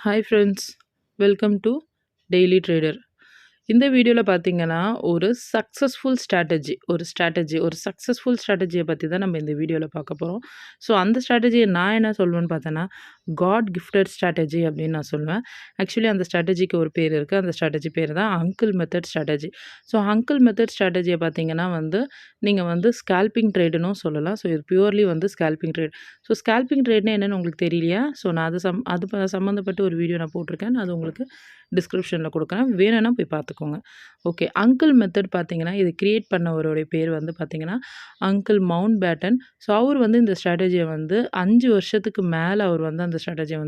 Hi friends, welcome to Daily Trader. இந்த வீடியோவில் பார்த்தீங்கன்னா ஒரு சக்ஸஸ்ஃபுல் ஸ்ட்ராட்டஜியை பற்றி தான் நம்ம இந்த வீடியோவில் பார்க்க போகிறோம். ஸோ அந்த ஸ்ட்ராட்டஜியை நான் என்ன சொல்வேன்னு பார்த்தேன்னா காட் கிஃப்டட் ஸ்ட்ராட்டஜி அப்படின்னு நான் சொல்லுவேன். ஆக்சுவலி அந்த ஸ்ட்ராட்டஜிக்கு ஒரு பேர் இருக்குது. அந்த ஸ்ட்ராட்டஜி பேர் தான் uncle method strategy. So uncle method ஸ்ட்ராட்டஜியை பார்த்தீங்கன்னா நீங்கள் ஸ்கால்பிங் ட்ரேடுன்னு சொல்லலாம். ஸோ இது purely scalping trade. So scalping ட்ரேட்னா என்னென்னு உங்களுக்கு தெரியலையா? ஸோ நான் அது சம்மந்தப்பட்ட ஒரு வீடியோ நான் போட்டிருக்கேன். அது உங்களுக்கு டிஸ்கிரிப்ஷனில் கொடுக்குறேன், வேணும்னா போய் பார்த்துக்கோங்க. ஓகே, அங்கிள் மெத்தட் பார்த்தீங்கன்னா இது கிரியேட் பண்ணவருடைய பேர் பார்த்தீங்கன்னா அங்கிள் மவுண்ட் பேட்டன். ஸோ அவர் இந்த ஸ்ட்ராட்டஜியை 5 வருஷத்துக்கு மேலே அவர் அந்த ஸ்ட்ராட்டஜியை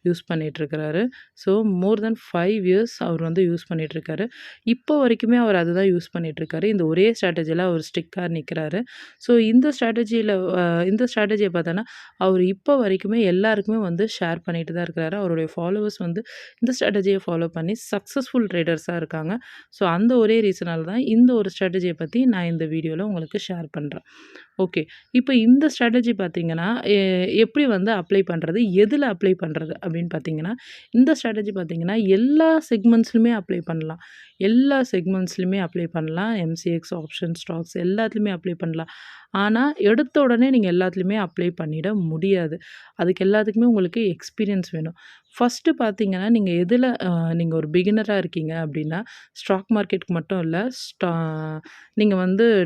use பண்ணிகிட்ருக்கிறாரு. So more than 5 years அவர் யூஸ் பண்ணிகிட்ருக்காரு. இப்போ வரைக்குமே அவர் அதுதான் யூஸ் பண்ணிகிட்ருக்காரு. இந்த ஒரே ஸ்ட்ராட்டஜியில் அவர் ஸ்டிக்காக நிற்கிறாரு. ஸோ இந்த ஸ்ட்ராட்டஜியை பார்த்தோன்னா அவர் இப்போ வரைக்குமே எல்லாருக்குமே ஷேர் பண்ணிட்டு தான் இருக்கிறாரு. அவருடைய ஃபாலோவர்ஸ் இந்த ஸ்ட்ராட்டஜியை ஃபாலோ பண்ணி சக்ஸஸ்ஃபுல் ட்ரேடர்ஸாக இருக்காங்க. ஸோ அந்த ஒரே ரீசனால் தான் இந்த ஒரு ஸ்ட்ராட்டஜியை பற்றி நான் இந்த வீடியோவில் உங்களுக்கு ஷேர் பண்ணுறேன். ஓகே, இப்போ இந்த ஸ்ட்ராட்டஜி பார்த்தீங்கன்னா எப்படி அப்ளை பண்ணுறது, எதில் அப்ளை பண்ணுறது அப்படின்னு பார்த்தீங்கன்னா இந்த ஸ்ட்ராட்டஜி பார்த்தீங்கன்னா எல்லா செக்மெண்ட்ஸ்லையுமே அப்ளை பண்ணலாம். எம்சிஎக்ஸ், ஆப்ஷன், ஸ்டாக்ஸ் எல்லாத்துலேயுமே அப்ளை பண்ணலாம். ஆனால் எடுத்த உடனே நீங்கள் எல்லாத்துலேயுமே அப்ளை பண்ணிட முடியாது. அதுக்கு எல்லாத்துக்குமே உங்களுக்கு எக்ஸ்பீரியன்ஸ் வேணும். ஃபஸ்ட்டு பார்த்தீங்கன்னா நீங்கள் ஒரு பிகினராக இருக்கீங்க அப்படின்னா ஸ்டாக் மார்க்கெட்டுக்கு மட்டும் இல்லை, நீங்கள்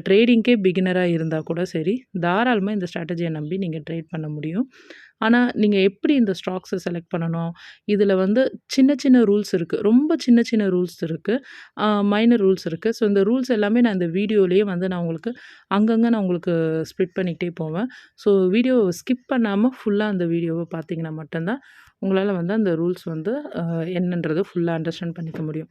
ட்ரேடிங்க்கே பிகினராக இருந்தால் கூட சரி, தாராளமாக இந்த ஸ்ட்ராட்டஜியை நம்பி நீங்கள் ட்ரேட் பண்ண முடியும். ஆனால் நீங்கள் எப்படி இந்த ஸ்டாக்ஸை செலக்ட் பண்ணணும், இதில் சின்ன சின்ன ரூல்ஸ் இருக்குது, ரொம்ப சின்ன சின்ன ரூல்ஸ் இருக்குது, மைனர் ரூல்ஸ் இருக்குது. ஸோ இந்த ரூல்ஸ் எல்லாமே நான் இந்த வீடியோலேயே நான் உங்களுக்கு அங்கங்கே நான் உங்களுக்கு ஸ்ப்ளிட் பண்ணிக்கிட்டே போவேன். ஸோ வீடியோவை ஸ்கிப் பண்ணாமல் ஃபுல்லாக அந்த வீடியோவை பார்த்தீங்கன்னா மட்டும்தான் உங்களால் அந்த ரூல்ஸ் என்னன்றது ஃபுல்லாக அண்டர்ஸ்டாண்ட் பண்ணிக்க முடியும்.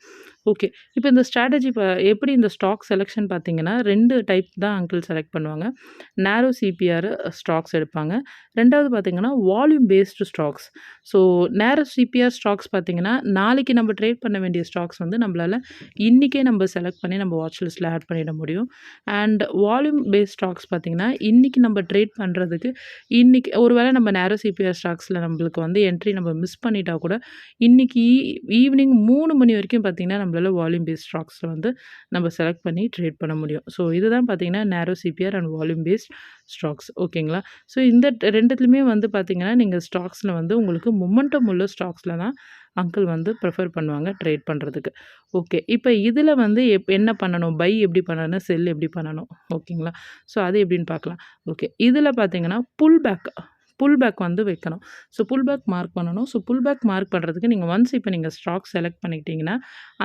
ஓகே, இப்போ இந்த ஸ்ட்ராட்டஜி எப்படி இந்த ஸ்டாக் செலெக்ஷன் பார்த்தீங்கன்னா 2 டைப் தான் அங்கிள் செலக்ட் பண்ணுவாங்க. நேரோ சிபிஆர் ஸ்டாக்ஸ் எடுப்பாங்க. ரெண்டாவது பார்த்தீங்கன்னா வால்யூம் பேஸ்டு ஸ்டாக்ஸ். ஸோ நேரோ சிபிஆர் ஸ்டாக்ஸ் பார்த்தீங்கன்னா நாளைக்கு நம்ம ட்ரேட் பண்ண வேண்டிய ஸ்டாக்ஸ் நம்மளால் இன்றைக்கே நம்ம செலக்ட் பண்ணி நம்ம வாட்ச் லிஸ்ட்டில் ஆட் பண்ணிட முடியும். அண்ட் வால்யூம் பேஸ்ட் ஸ்டாக்ஸ் பார்த்தீங்கன்னா இன்றைக்கி நம்ம ட்ரேட் பண்ணுறதுக்கு இன்றைக்கி ஒருவேளை நம்ம நேரோ சிபிஆர் ஸ்டாக்ஸில் நம்மளுக்கு என்ட்ரி நம்ம மிஸ் பண்ணிட்டா கூட இன்றைக்கி ஈவினிங் 3 மணி வரைக்கும் பார்த்திங்கன்னா நம்மளால் வால்யூம் பேஸ்ட் ஸ்டாக்ஸில் நம்ம செலக்ட் பண்ணி ட்ரேட் பண்ண முடியும். ஸோ இதுதான் பார்த்திங்கன்னா narrow CPR and volume based stocks. ஓகேங்களா? ஸோ இந்த ரெண்டுத்துலையுமே பார்த்திங்கன்னா நீங்கள் ஸ்டாக்ஸில் உங்களுக்கு மொமெண்டம் உள்ள ஸ்டாக்ஸில் தான் அங்கிள் ப்ரிஃபர் பண்ணுவாங்க ட்ரேட் பண்ணுறதுக்கு. ஓகே, இப்போ இதில் என்ன பண்ணணும், பை எப்படி பண்ணணும், செல் எப்படி பண்ணணும், ஓகேங்களா? ஸோ அது எப்படின்னு பார்க்கலாம். ஓகே, இதில் பார்த்திங்கன்னா புல்பேக் வைக்கணும். ஸோ புல்பேக் மார்க் பண்ணணும். ஸோ புல்பேக் மார்க் பண்ணுறதுக்கு நீங்கள் இப்போ நீங்கள் ஸ்டாக் செலக்ட் பண்ணிக்கிட்டிங்கன்னா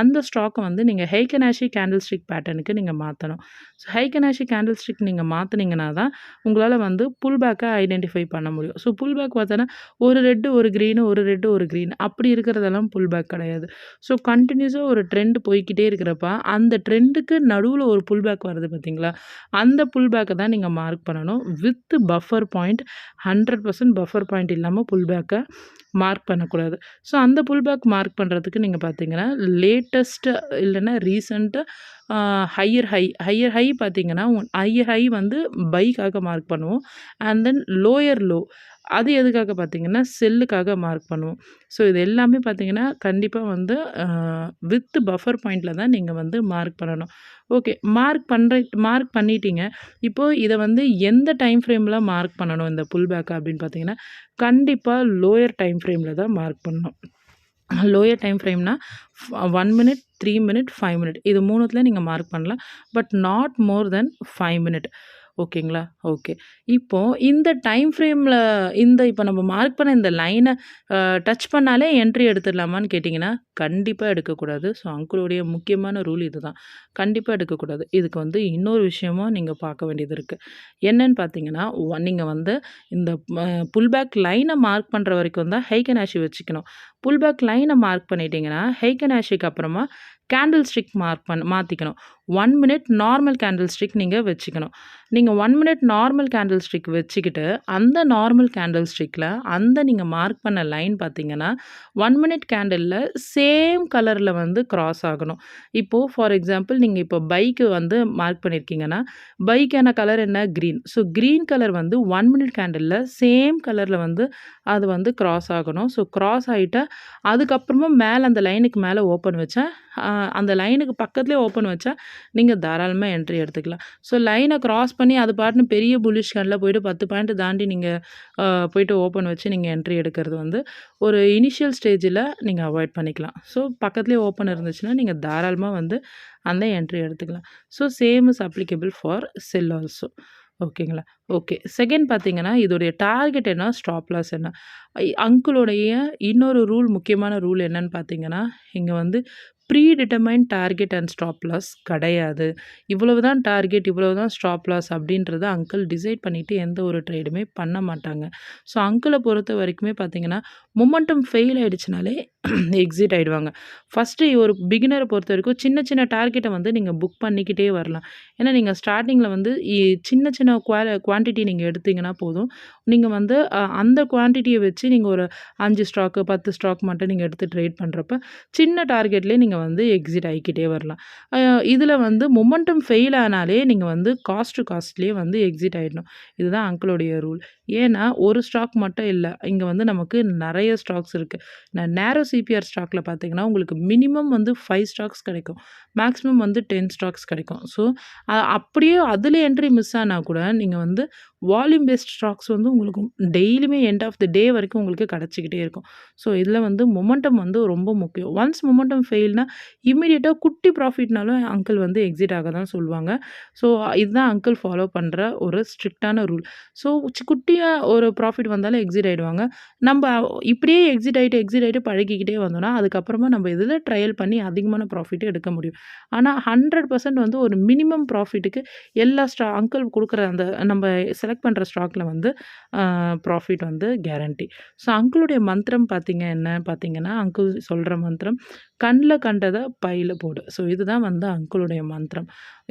அந்த ஸ்டாக்கை நீங்கள் ஹைக்கன் ஆஷி கேண்டில் ஸ்டிக் பேட்டர்னுக்கு நீங்கள் மாற்றணும். ஸோ ஹைக்கன் ஆஷி கேண்டில் ஸ்டிக் நீங்கள் மாற்றினீங்கன்னா தான் உங்களால் புல்பேக்கை ஐடென்டிஃபை பண்ண முடியும். ஸோ புல்பேக் பார்த்தோன்னா ஒரு ரெட்டு ஒரு க்ரீன் அப்படி இருக்கிறதெல்லாம் புல்பேக் கிடையாது. ஸோ கண்டினியூஸாக ஒரு ட்ரெண்ட் போய்கிட்டே இருக்கிறப்ப அந்த ட்ரெண்டுக்கு நடுவில் ஒரு புல்பேக் வருது பார்த்தீங்களா, அந்த புல்பேக்கை தான் நீங்கள் மார்க் பண்ணணும். With buffer point 100% buffer point இல்லாமல் புல்பேக்கை மார்க் பண்ணக்கூடாது. ஸோ அந்த புல்பேக் மார்க் பண்ணுறதுக்கு நீங்கள் பார்த்தீங்கன்னா லேட்டஸ்ட்டு இல்லைன்னா ரீசண்ட்டு ஹையர் ஹை பார்த்தீங்கன்னா ஹையர் ஹை பைக்காக மார்க் பண்ணுவோம். அண்ட் தென் லோயர் லோ அது எதுக்காக பார்த்தீங்கன்னா செல்லுக்காக மார்க் பண்ணுவோம். ஸோ இது எல்லாமே பார்த்தீங்கன்னா கண்டிப்பாக வித் பஃபர் பாயிண்டில் தான் நீங்கள் மார்க் பண்ணணும். ஓகே, மார்க் பண்ணிட்டீங்க. இப்போது இதை எந்த டைம் ஃப்ரேமில் மார்க் பண்ணணும் இந்த புல்பேக் அப்படின்னு பார்த்தீங்கன்னா கண்டிப்பாக லோயர் டைம் ஃப்ரேமில் தான் மார்க் பண்ணணும். லோயர் டைம் ஃப்ரேம்னா 1 மினிட், 3 மினிட், 5 மினிட் இது 3த்தில் நீங்கள் மார்க் பண்ணலாம். But not more than 5 minute. ஓகேங்களா? ஓகே, இப்போது இந்த டைம் ஃப்ரேமில் இப்போ நம்ம மார்க் பண்ண இந்த லைனை டச் பண்ணாலே என்ட்ரி எடுத்துடலாமான்னு கேட்டிங்கன்னா கண்டிப்பாக எடுக்கக்கூடாது. ஸோ அங்கிளுடைய முக்கியமான ரூல் இது தான், கண்டிப்பாக எடுக்கக்கூடாது. இதுக்கு இன்னொரு விஷயமும் நீங்கள் பார்க்க வேண்டியது இருக்குது. என்னன்னு பார்த்தீங்கன்னா நீங்கள் இந்த புல்பேக் லைனை மார்க் பண்ணுற வரைக்கும் தான் ஹைக்கன் ஆஷி வச்சுக்கணும். புல்பேக் லைனை மார்க் பண்ணிட்டீங்கன்னா ஹைக்கன் ஆஷிக்கு அப்புறமா கேண்டில் ஸ்டிக் மாற்றிக்கணும். 1 மினிட் நார்மல் கேண்டில் ஸ்டிக் நீங்கள் வச்சுக்கணும். நீங்கள் 1 மினிட் நார்மல் கேண்டில் ஸ்டிக் வச்சுக்கிட்டு, அந்த நார்மல் கேண்டில் ஸ்டிக்கில் அந்த நீங்கள் மார்க் பண்ண லைன் பார்த்தீங்கன்னா, 1 மினிட் கேண்டில்ல சேம் கலரில் வந்து கிராஸ் ஆகணும். இப்போது ஃபார் எக்ஸாம்பிள் நீங்கள் இப்போ பைக்கு வந்து மார்க் பண்ணியிருக்கீங்கன்னா, பைக்கான கலர் என்ன? கிரீன். ஸோ கிரீன் கலர் வந்து 1 மினிட் கேண்டில்ல சேம் கலரில் வந்து அது வந்து கிராஸ் ஆகணும். ஸோ கிராஸ் ஆகிட்டா அதுக்கப்புறமா மேலே அந்த லைனுக்கு மேலே ஓப்பன் வச்சா, அந்த லைனுக்கு பக்கத்துலேயே ஓப்பன் வச்சா நீங்கள் தாராளமாக என்ட்ரி எடுத்துக்கலாம். ஸோ லைனை கிராஸ் பண்ணி அது பாட்டுன்னு பெரிய புல்லிஷ் கேண்டில் போயிட்டு 10 பாயிண்ட் தாண்டி நீங்கள் போயிட்டு ஓப்பன் வச்சு நீங்கள் என்ட்ரி எடுக்கிறது வந்து ஒரு இனிஷியல் ஸ்டேஜில் நீங்கள் அவாய்ட் பண்ணிக்கலாம். ஸோ பக்கத்துலேயே ஓப்பன் இருந்துச்சுன்னா நீங்கள் தாராளமாக வந்து அந்த என்ட்ரி எடுத்துக்கலாம். So same is applicable for sell also. ஓகேங்களா? ஓகே. செகண்ட் பார்த்தீங்கன்னா, இதோடைய டார்கெட் என்ன? ஸ்டாப் லாஸ் என்ன? அங்கிளுடைய இன்னொரு ரூல், முக்கியமான ரூல் என்னன்னு பார்த்தீங்கன்னா, இங்க வந்து ப்ரீடிட்டர்மைன்ட் டார்கெட் அண்ட் ஸ்டாப் லாஸ் கிடையாது. இவ்வளவு தான் டார்கெட், இவ்வளவு தான் ஸ்டாப் லாஸ் அப்படின்றத அங்கிள் டிசைட் பண்ணிட்டு எந்த ஒரு ட்ரேடுமே பண்ண மாட்டாங்க. ஸோ அங்கிளை பொறுத்த வரைக்குமே பார்த்தீங்கன்னா, மொமெண்டம் ஃபெயில் ஆயிடுச்சுனாலே எக்ஸிட் ஆயிடுவாங்க. ஃபஸ்ட்டு ஒரு பிகினரை பொறுத்த வரைக்கும் சின்ன சின்ன டார்கெட்டை வந்து நீங்கள் புக் பண்ணிக்கிட்டே வரலாம். ஏன்னா நீங்கள் ஸ்டார்ட்டிங்கில் வந்து சின்ன சின்ன குவான்டிட்டி நீங்கள் எடுத்தீங்கன்னா போதும். நீங்கள் வந்து அந்த குவான்டிட்டியை வச்சு நீங்கள் ஒரு 5 ஸ்டாக்கு 10 ஸ்டாக் மட்டும் நீங்கள் எடுத்து ட்ரேட் பண்ணுறப்ப சின்ன டார்கெட்லேயே நீங்கள் வந்து எக்ஸிட் ஆகிக்கிட்டே வரலாம். இதில் வந்து மொமெண்டம் ஃபெயில் ஆனாலே நீங்கள் வந்து காஸ்ட் டு காஸ்ட்லேயே வந்து எக்ஸிட் ஆகிடணும். இதுதான் அங்கிளுடைய ரூல். ஏன்னா ஒரு ஸ்டாக் மட்டும் இல்லை, இங்கே வந்து நமக்கு நிறைய ஸ்டாக்ஸ் இருக்குது. நேரோ சிபிஆர் ஸ்டாக்கில் பார்த்தீங்கன்னா உங்களுக்கு மினிமம் வந்து 5 ஸ்டாக்ஸ் கிடைக்கும், மேக்ஸிமம் வந்து 10 ஸ்டாக்ஸ் கிடைக்கும். ஸோ அப்படியே அதில் என்ட்ரி மிஸ் ஆனால் கூட நீங்கள் வந்து வால்யூம் பேஸ்ட் ஸ்டாக்ஸ் வந்து உங்களுக்கு டெய்லியுமே எண்ட் ஆஃப் த டே வரைக்கும் உங்களுக்கு கிடச்சிக்கிட்டே இருக்கும். ஸோ இதில் வந்து மொமெண்டம் வந்து ரொம்ப முக்கியம். ஒன்ஸ் மொமெண்டம் ஃபெயில்னா இம்மீடியட்டாக குட்டி ப்ராஃபிட்னாலும் அங்கிள் வந்து எக்ஸிட் ஆக தான் சொல்லுவாங்க. ஸோ இதுதான் அங்கிள் ஃபாலோ பண்ணுற ஒரு ஸ்ட்ரிக்டான ரூல். ஸோ குட்டியாக ஒரு ப்ராஃபிட் வந்தாலும் எக்ஸிட் ஆகிடுவாங்க. நம்ம இப்படியே எக்ஸிட் ஆகிட்டு பழகிக்கிட்டே வந்தோம்னா அதுக்கப்புறமா நம்ம இதில் ட்ரையல் பண்ணி அதிகமான ப்ராஃபிட்டே எடுக்க முடியும். ஆனால் 100% வந்து ஒரு மினிமம் ப்ராஃபிட்டுக்கு எல்லா அங்கிள் கொடுக்குற அந்த நம்ம செலக்ட் பண்ணுற ஸ்டாக்கில் வந்து ப்ராஃபிட் வந்து கேரண்டி. ஸோ அங்கிளுடைய மந்திரம் பார்த்தீங்கன்னா அங்கிள் சொல்கிற மந்திரம் கண்ணில் கண்டதை பையில போடு. ஸோ இதுதான் வந்து அங்கிளுடைய மந்திரம்.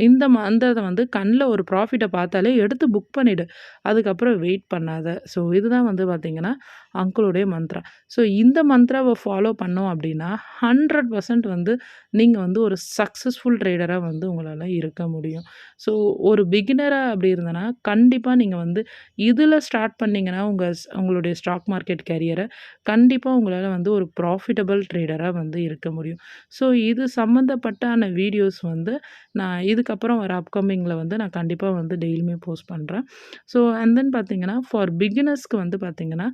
இந்த மந்திரத்தை வந்து கண்ணில் ஒரு ப்ராஃபிட்டை பார்த்தாலே எடுத்து புக் பண்ணிவிடு, அதுக்கப்புறம் வெயிட் பண்ணாத. ஸோ இதுதான் வந்து பார்த்திங்கன்னா அங்கிளுடைய மந்த்ரா. ஸோ இந்த மந்த்ராவை ஃபாலோ பண்ணோம் அப்படின்னா 100% வந்து நீங்கள் வந்து ஒரு சக்ஸஸ்ஃபுல் ட்ரேடராக வந்து உங்களால் இருக்க முடியும். ஸோ ஒரு பிகினராக அப்படி இருந்தனா கண்டிப்பாக நீங்கள் வந்து இதில் ஸ்டார்ட் பண்ணிங்கன்னா உங்களுடைய ஸ்டாக் மார்க்கெட் கேரியரை கண்டிப்பாக உங்களால் வந்து ஒரு ப்ராஃபிட்டபிள் ட்ரேடராக வந்து இருக்க முடியும். ஸோ இது சம்மந்தப்பட்டான வீடியோஸ் வந்து நான் இதுக்கப்புறம் வர அப்கமிங்கில் வந்து நான் கண்டிப்பாக வந்து டெய்லியுமே போஸ்ட் பண்ணுறேன். ஸோ அண்ட் தென் பார்த்தீங்கன்னா ஃபார் பிகினர்ஸ்க்கு வந்து பார்த்திங்கன்னா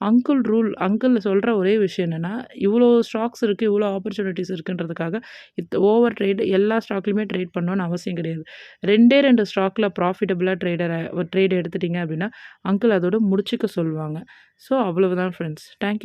அங்கிள் சொல்கிற ஒரே விஷயம் என்னென்னா, இவ்வளோ ஸ்டாக்ஸ் இருக்குது, இவ்வளோ ஆப்பர்ச்சுனிட்டிஸ் இருக்குன்றதுக்காக ஓவர் ட்ரேட் எல்லா ஸ்டாக்லையுமே ட்ரேட் பண்ணணும்னு அவசியம் கிடையாது. 2 ஸ்டாக்கில் ப்ராஃபிட்டபுளாக ட்ரேட் எடுத்துட்டிங்க அப்படின்னா அங்கிள் அதோட முடிச்சுக்க சொல்லுவாங்க. ஸோ அவ்வளவுதான் ஃப்ரெண்ட்ஸ். தேங்க்யூ.